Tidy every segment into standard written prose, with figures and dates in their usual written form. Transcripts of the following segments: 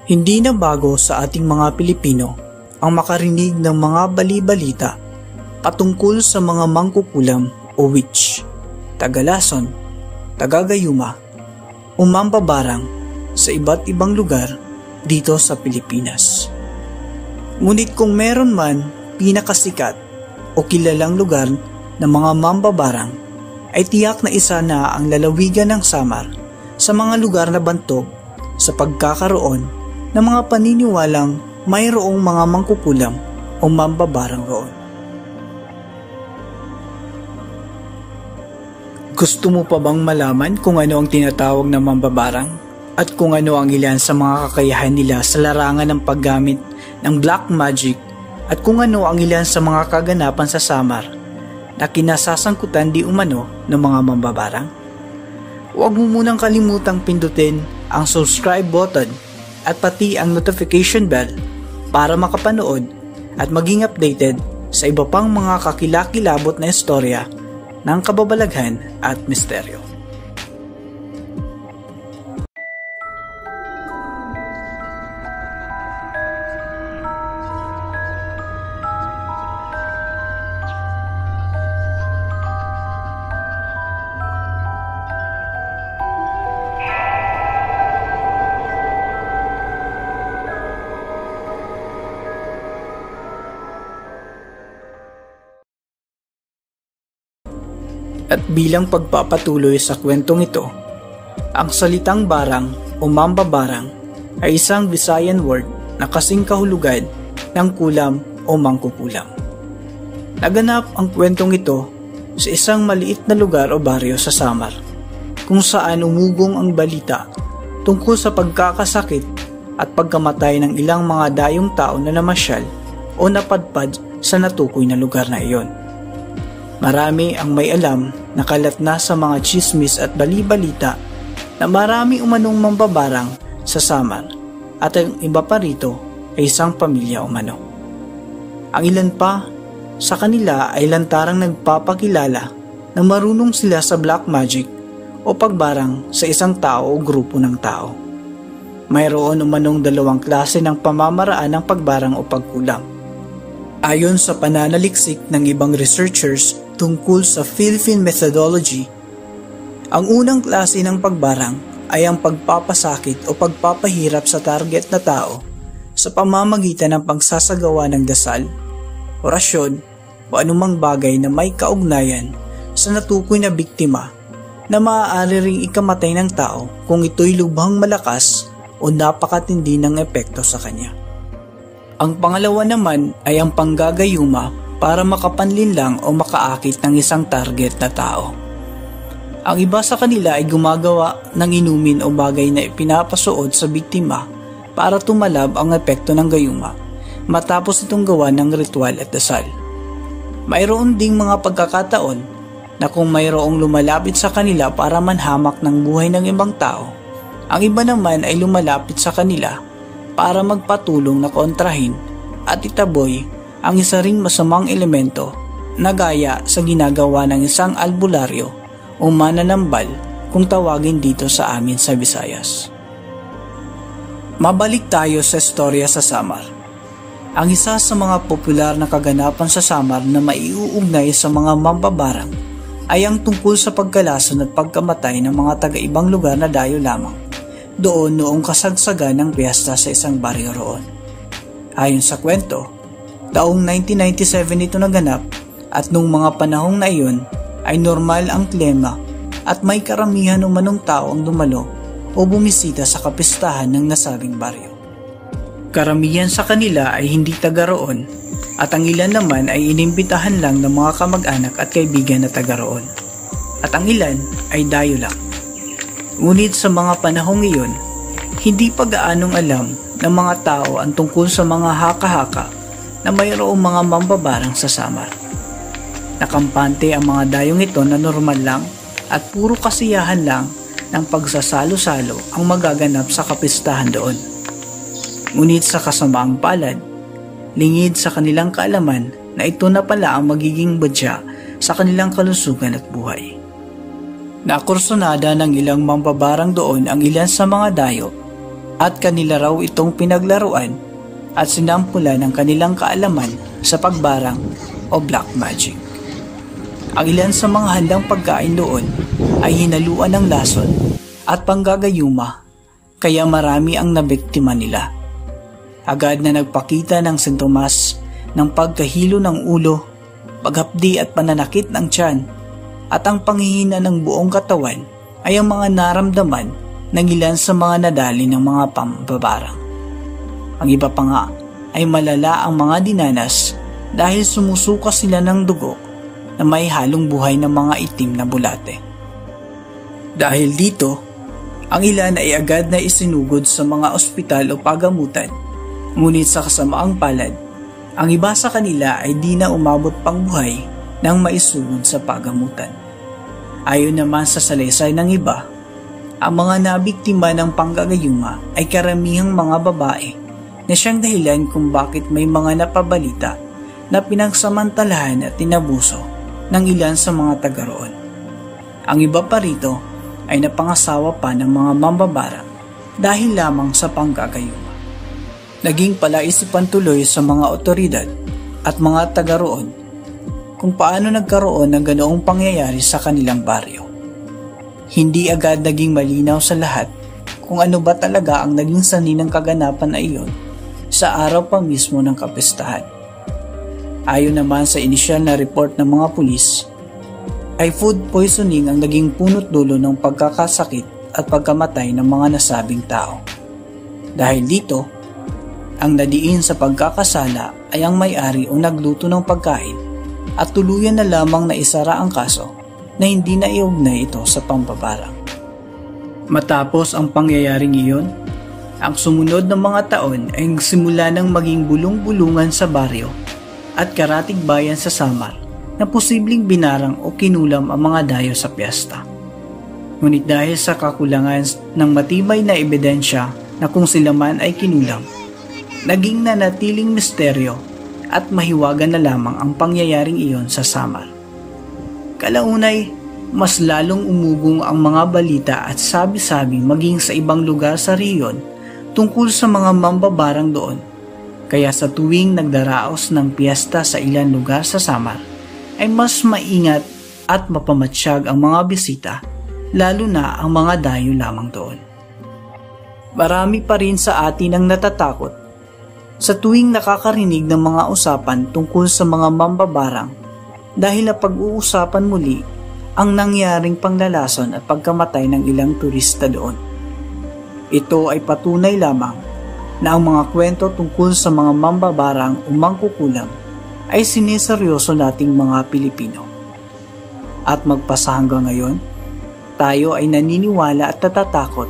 Hindi na bago sa ating mga Pilipino ang makarinig ng mga bali-balita patungkol sa mga mangkukulam o witch, tagalason, tagagayuma o mambabarang sa iba't ibang lugar dito sa Pilipinas. Ngunit kung meron man pinakasikat o kilalang lugar ng mga mambabarang, ay tiyak na isa na ang lalawigan ng Samar sa mga lugar na bantog sa pagkakaroon ng mga paniniwalang mayroong mga mangkukulam o mambabarang roon. Gusto mo pa bang malaman kung ano ang tinatawag na mambabarang at kung ano ang ilan sa mga kakayahan nila sa larangan ng paggamit ng black magic at kung ano ang ilan sa mga kaganapan sa Samar na kinasasangkutan di umano ng mga mambabarang? Huwag mo munang kalimutang pindutin ang subscribe button at pati ang notification bell para makapanood at maging updated sa iba pang mga kakilakilabot na istorya ng kababalaghan at misteryo. At bilang pagpapatuloy sa kwentong ito, ang salitang barang o mambabarang ay isang Visayan word na kasing kahulugan ng kulam o mangkukulam. Naganap ang kwentong ito sa isang maliit na lugar o baryo sa Samar, kung saan umugong ang balita tungkol sa pagkakasakit at pagkamatay ng ilang mga dayong tao na namasyal o napadpad sa natukoy na lugar na iyon. Marami ang may alam na kalat na sa mga chismis at bali-balita na marami umanong mambabarang sa Samar at ang iba pa rito ay isang pamilya umano. Ang ilan pa sa kanila ay lantarang nagpapakilala na marunong sila sa black magic o pagbarang sa isang tao o grupo ng tao. Mayroon umanong dalawang klase ng pamamaraan ng pagbarang o pagkulam. Ayon sa pananaliksik ng ibang researchers tungkol sa Philippine methodology, ang unang klase ng pagbarang ay ang pagpapasakit o pagpapahirap sa target na tao sa pamamagitan ng pagsasagawa ng dasal, orasyon o anumang bagay na may kaugnayan sa natukoy na biktima na maaari ring ikamatay ng tao kung ito'y lubhang malakas o napakatindi ng epekto sa kanya. Ang pangalawa naman ay ang panggagayuma para makapanlinlang o makaakit ng isang target na tao. Ang iba sa kanila ay gumagawa ng inumin o bagay na ipinapasuot sa biktima para tumalab ang epekto ng gayuma matapos itong gawa ng ritual at dasal. Mayroon ding mga pagkakataon na kung mayroong lumalapit sa kanila para manhamak ng buhay ng ibang tao, ang iba naman ay lumalapit sa kanila para magpatulong na kontrahin at itaboy ang isa ring masamang elemento na gaya sa ginagawa ng isang albularyo o mananambal kung tawagin dito sa amin sa Visayas. Mabalik tayo sa istorya sa Samar. Ang isa sa mga popular na kaganapan sa Samar na maiuugnay sa mga mambabarang ay ang tungkol sa pagkalason at pagkamatay ng mga taga-ibang lugar na dayo lamang doon noong kasagsagan ng piyesta sa isang baryo roon. Ayon sa kwento, taong 1997 ito naganap at nung mga panahong na iyon ay normal ang klima at may karamihan umanong tao ang dumalo o bumisita sa kapistahan ng nasabing baryo. Karamihan sa kanila ay hindi taga roon at ang ilan naman ay inimbitahan lang ng mga kamag-anak at kaibigan na taga roon at ang ilan ay dayo lang. Ngunit sa mga panahong iyon, hindi pa gaanong alam ng mga tao ang tungkol sa mga haka-haka na mayroong mga mambabarang sa Samar. Nakampante ang mga dayong ito na normal lang at puro kasiyahan lang ng pagsasalo-salo ang magaganap sa kapistahan doon. Ngunit sa kasamaang palad, lingid sa kanilang kaalaman na ito na pala ang magiging badya sa kanilang kalusugan at buhay. Nakursunada ng ilang mambabarang doon ang ilan sa mga dayo at kanila raw itong pinaglaruan at sinampulan ng kanilang kaalaman sa pagbarang o black magic. Ang ilan sa mga handang pagkain doon ay hinaluan ng lason at panggagayuma, kaya marami ang nabiktima nila. Agad na nagpakita ng sintomas ng pagkahilo ng ulo, paghapdi at pananakit ng tiyan, at ang panghihina ng buong katawan ay ang mga naramdaman ng ilan sa mga nadali ng mga pambabarang. Ang iba pa nga ay malala ang mga dinanas dahil sumusuka sila ng dugo na may halong buhay ng mga itim na bulate. Dahil dito, ang ilan ay agad na isinugod sa mga ospital o pagamutan, ngunit sa kasamaang palad, ang iba sa kanila ay di na umabot pang buhay nang maisugod sa pagamutan. Ayon naman sa salaysay ng iba, ang mga nabiktima ng panggagayuma ay karamihang mga babae na siyang dahilan kung bakit may mga napabalita na pinagsamantalahan at tinabuso ng ilan sa mga taga roon. Ang iba pa rito ay napangasawa pa ng mga mambabarang dahil lamang sa panggagayuma. Naging palaisipan tuloy sa mga otoridad at mga taga roon kung paano nagkaroon ng ganoong pangyayari sa kanilang baryo. Hindi agad naging malinaw sa lahat kung ano ba talaga ang naging sanhi ng kaganapan na iyon sa araw pa mismo ng kapistahan. Ayon naman sa inisyal na report ng mga pulis, ay food poisoning ang naging punot dulo ng pagkakasakit at pagkamatay ng mga nasabing tao. Dahil dito, ang nadiin sa pagkakasala ay ang may-ari o nagluto ng pagkain at tuluyan na lamang na isara ang kaso na hindi na iugnay ito sa pambabarang. Matapos ang pangyayaring iyon, ang sumunod na mga taon ay simula ng maging bulong-bulungan sa baryo at karatig bayan sa Samar na posibleng binarang o kinulam ang mga dayo sa piyesta. Ngunit dahil sa kakulangan ng matibay na ebidensya na kung sila man ay kinulam, naging nanatiling misteryo at mahiwagan na lamang ang pangyayaring iyon sa Samar. Kalaunay, mas lalong umugong ang mga balita at sabi-sabi maging sa ibang lugar sa riyon tungkol sa mga mambabarang doon. Kaya sa tuwing nagdaraos ng piyesta sa ilang lugar sa Samar, ay mas maingat at mapamatsyag ang mga bisita, lalo na ang mga dayo lamang doon. Marami pa rin sa atin ang natatakot sa tuwing nakakarinig ng mga usapan tungkol sa mga mambabarang dahil napag-uusapan muli ang nangyaring panglalason at pagkamatay ng ilang turista doon. Ito ay patunay lamang na ang mga kwento tungkol sa mga mambabarang o mangkukulam ay siniseryoso nating mga Pilipino. At magpasa hanggang ngayon, tayo ay naniniwala at natatakot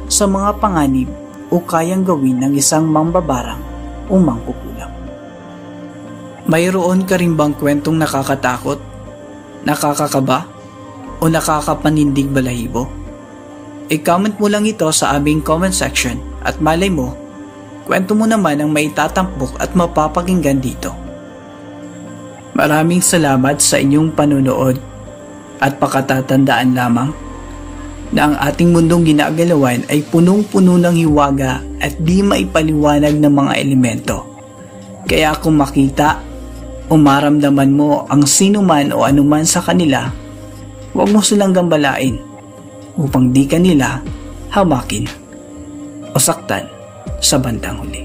sa mga panganib o kayang gawin ng isang mambabarang o mangkukulam. Mayroon ka rin bang kwentong nakakatakot, nakakakaba, o nakakapanindig balahibo? I-comment mo lang ito sa aming comment section at malay mo, kwento mo naman ang maitatampok at mapapakinggan dito. Maraming salamat sa inyong panunood at pakatatandaan lamang na ang ating mundong ginagalawan ay punong-puno ng hiwaga at di maipaliwanag ng mga elemento. Kaya kung makita o maramdaman mo ang sino man o anuman sa kanila, huwag mo silang gambalain upang di kanila hamakin o saktan sa bandang huli.